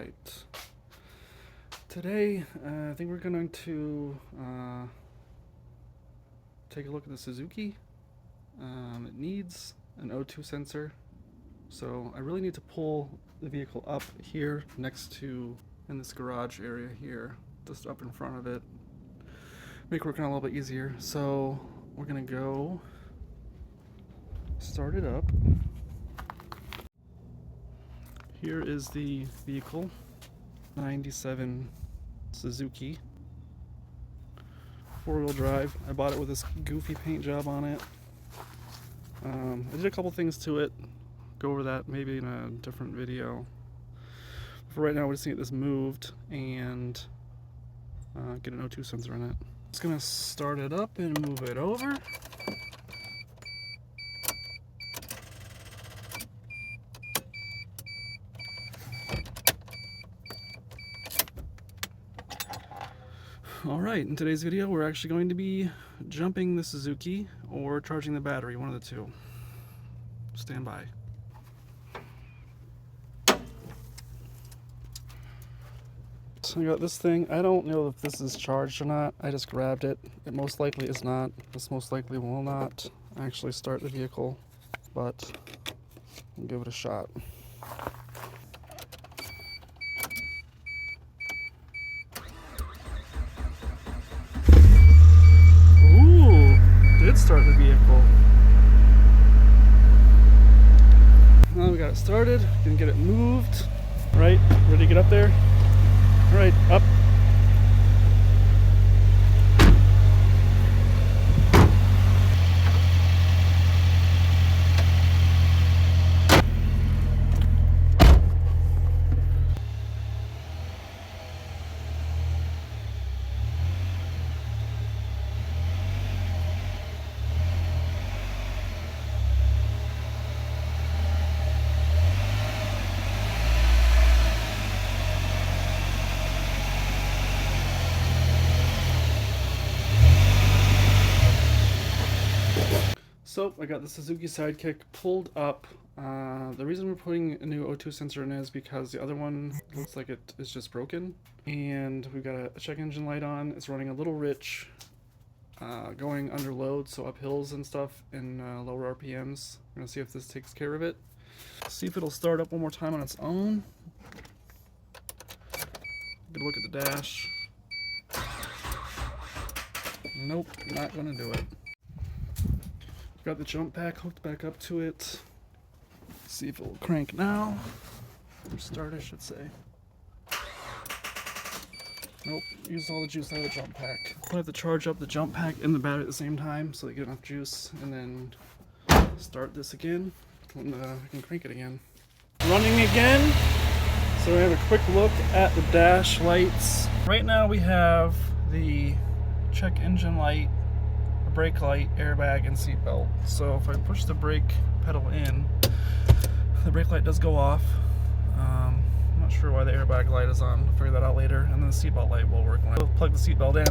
Alright. Today, I think we're going to take a look at the Suzuki. It needs an O2 sensor, so I really need to pull the vehicle up here next to, in this garage area here, just up in front of it. Make working a little bit easier. So we're gonna go start it up. Here is the vehicle, 97 Suzuki, 4-wheel drive. I bought it with this goofy paint job on it. I did a couple things to it. Go over that maybe in a different video. For right now, we're just gonna get this moved and get an O2 sensor in it. Just gonna start it up and move it over. Alright, in today's video we're actually going to be jumping the Suzuki or charging the battery, one of the two. Stand by. So I got this thing. I don't know if this is charged or not. I just grabbed it. It most likely is not. This most likely will not actually start the vehicle, but I'll give it a shot. Did start the vehicle. Now we got it started. Gonna get it moved. Right, ready to get up there? All right, up. So I got the Suzuki Sidekick pulled up. The reason we're putting a new O2 sensor in is because the other one looks like it is just broken. And we've got a check engine light on. It's running a little rich, going under load, so up hills and stuff in lower RPMs. We're gonna see if this takes care of it. See if it'll start up one more time on its own. Good look at the dash. Nope, not gonna do it. Got the jump pack hooked back up to it. See if it will crank now. Or start, I should say. Nope, used all the juice out of the jump pack. I'll have to charge up the jump pack and the battery at the same time so they get enough juice, and then start this again when I can crank it again. Running again. So we have a quick look at the dash lights. Right now we have the check engine light, brake light, airbag, and seat belt. So if I push the brake pedal in, the brake light does go off. I'm not sure why the airbag light is on. I'll figure that out later. And then the seat belt light will work when I plug the seat belt in.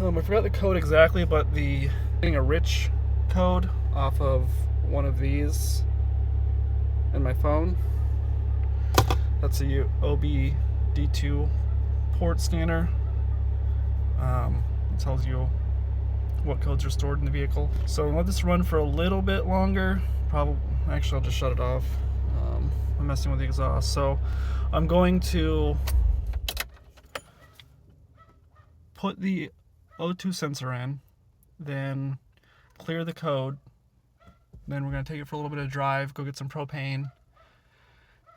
I forgot the code exactly, but getting a rich code off of one of these in my phone. That's a OBD2 port scanner. It tells you what codes are stored in the vehicle. So let this run for a little bit longer. Actually, I'll just shut it off. I'm messing with the exhaust. So I'm going to put the O2 sensor in, then clear the code. Then we're going to take it for a little bit of drive, go get some propane,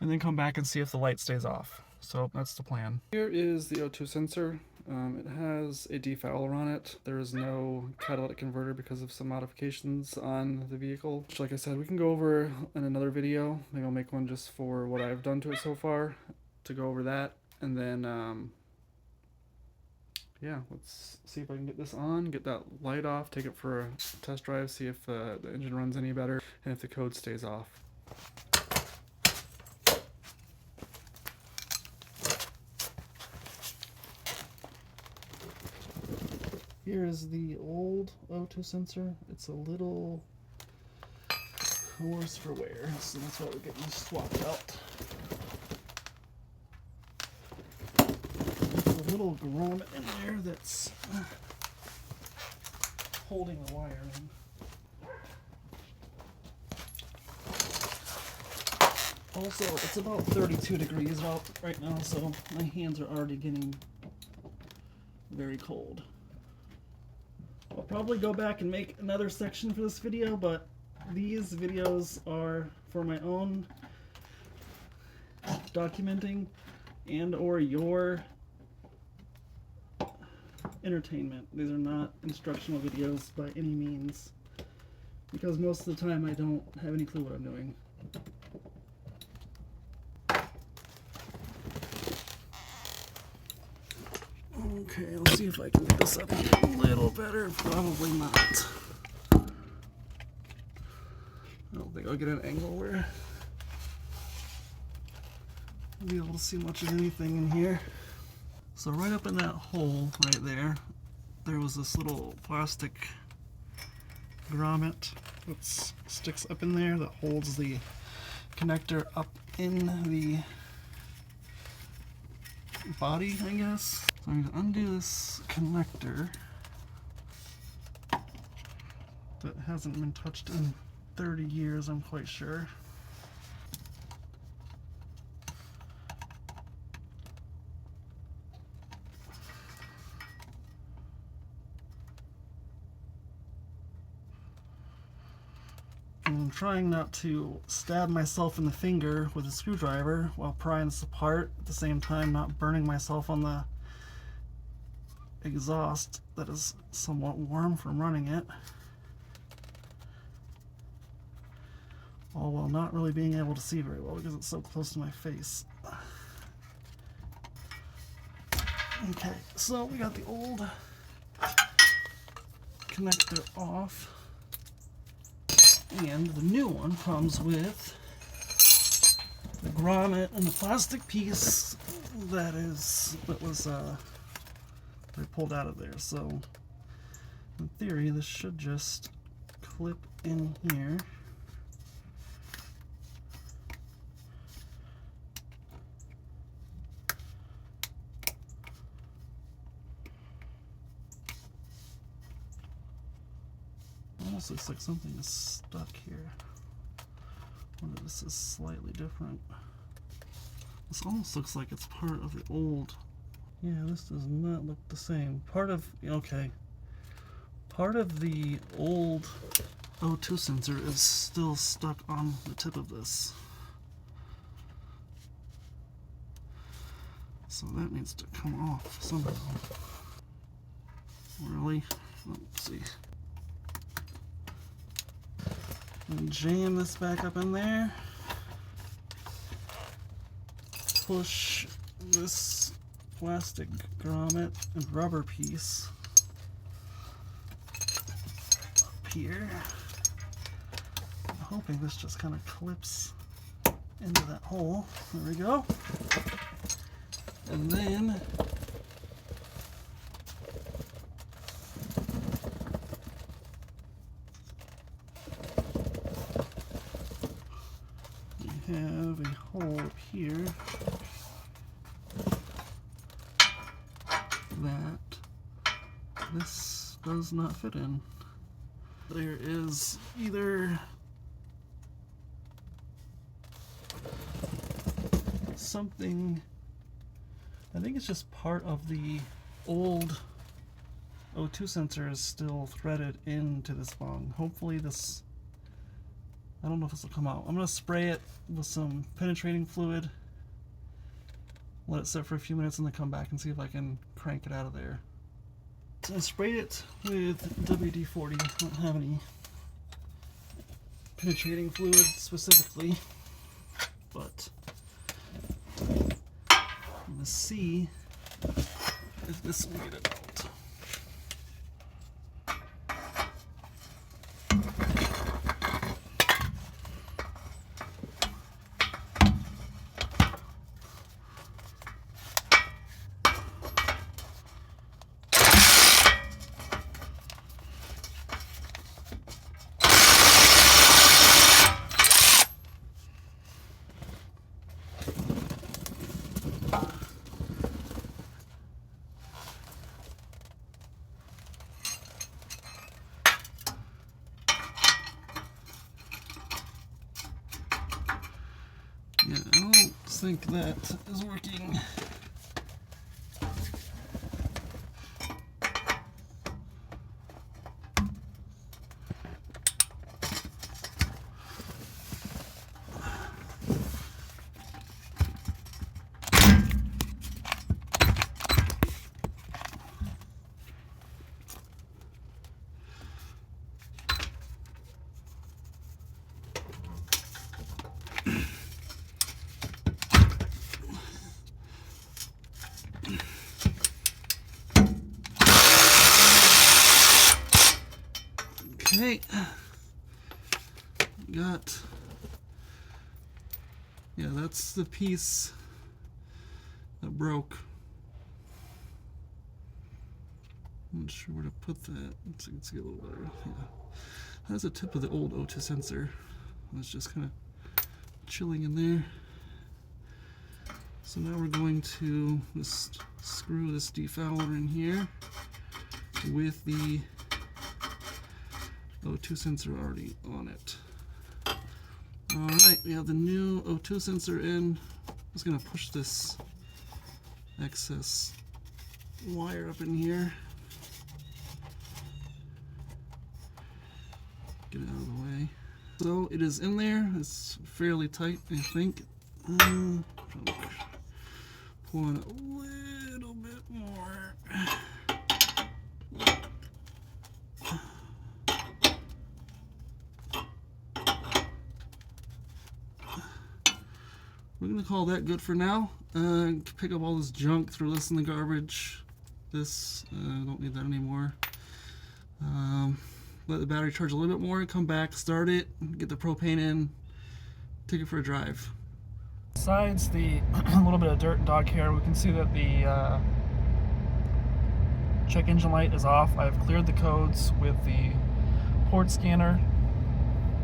and then come back and see if the light stays off. So that's the plan. Here is the O2 sensor. It has a defouler on it. There is no catalytic converter because of some modifications on the vehicle, which, like I said, we can go over in another video. Maybe I'll make one just for what I've done to it so far to go over that. And then, yeah, let's see if I can get this on, get that light off, take it for a test drive, see if the engine runs any better, and if the code stays off. Here is the old O2 sensor. It's a little worse for wear, so that's why we're getting this swapped out. There's a little grommet in there that's holding the wire in. Also, it's about 32 degrees out right now, so my hands are already getting very cold. I'll probably go back and make another section for this video, but these videos are for my own documenting and or your entertainment. These are not instructional videos by any means, because most of the time I don't have any clue what I'm doing. Okay, let's see if I can get this up here a little better. Probably not. I don't think I'll get an angle where I'll be able to see much of anything in here. So right up in that hole right there, there was this little plastic grommet that sticks up in there that holds the connector up in the body, I guess. So I'm going to undo this connector that hasn't been touched in 30 years, I'm quite sure. I'm trying not to stab myself in the finger with a screwdriver while prying this apart, at the same time not burning myself on the exhaust that is somewhat warm from running it, all while not really being able to see very well because it's so close to my face. Okay, so we got the old connector off, and the new one comes with the grommet and the plastic piece that was I pulled out of there. So in theory this should just clip in here. Almost looks like something is stuck here. Wonder if this is slightly different. This almost looks like it's part of the old. Yeah, this does not look the same. Part of the old O2 sensor is still stuck on the tip of this. So that needs to come off somehow. Really? Let's see. And jam this back up in there. Push this plastic grommet and rubber piece up here. I'm hoping this just kind of clips into that hole. There we go. And then we have a hole up here that this does not fit in. There is either something, I think it's just part of the old O2 sensor is still threaded into this bong. Hopefully this, I don't know if this will come out. I'm going to spray it with some penetrating fluid, let it sit for a few minutes, and then come back and see if I can crank it out of there. So I sprayed it with WD-40. I don't have any penetrating fluid specifically, but I'm going to see if this will get it out. Let's think that is working. Okay, yeah, that's the piece that broke. I'm not sure where to put that. Let's get a little better. Yeah, that's the tip of the old O2 sensor. It's just kind of chilling in there. So now we're going to just screw this defouler in here with the O2 sensor already on it. Alright, we have the new O2 sensor in. I'm just going to push this excess wire up in here. Get it out of the way. So it is in there. It's fairly tight, I think. Pulling it a little bit more. We're going to call that good for now. Pick up all this junk, throw this in the garbage. This, I don't need that anymore. Let the battery charge a little bit more, come back, start it, get the propane in, take it for a drive. Besides the little bit of dirt and dog hair, we can see that the check engine light is off. I've cleared the codes with the port scanner,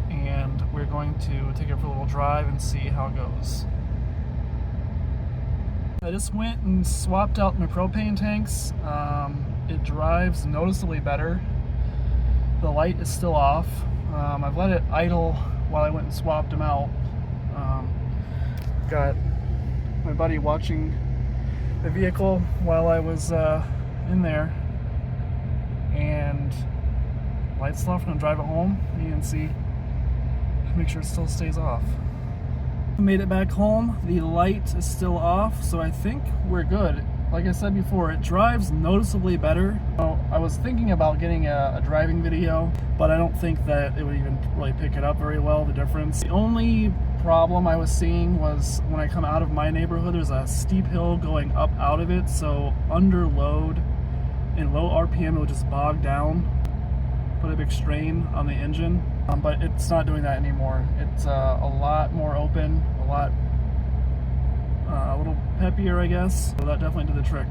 and we're going to take it for a little drive and see how it goes. I just went and swapped out my propane tanks. It drives noticeably better. The light is still off. I've let it idle while I went and swapped them out. Got my buddy watching the vehicle while I was in there, and light's off. I'm gonna drive it home. You can see, make sure it still stays off. I made it back home. The light is still off, so I think we're good. Like I said before, it drives noticeably better. I was thinking about getting a driving video, but I don't think that it would even really pick it up very well, the difference. The only problem I was seeing was when I come out of my neighborhood, there's a steep hill going up out of it, so under load and low RPM, it would just bog down, put a big strain on the engine. But it's not doing that anymore. It's a lot more open, a little peppier, I guess. So that definitely did the trick.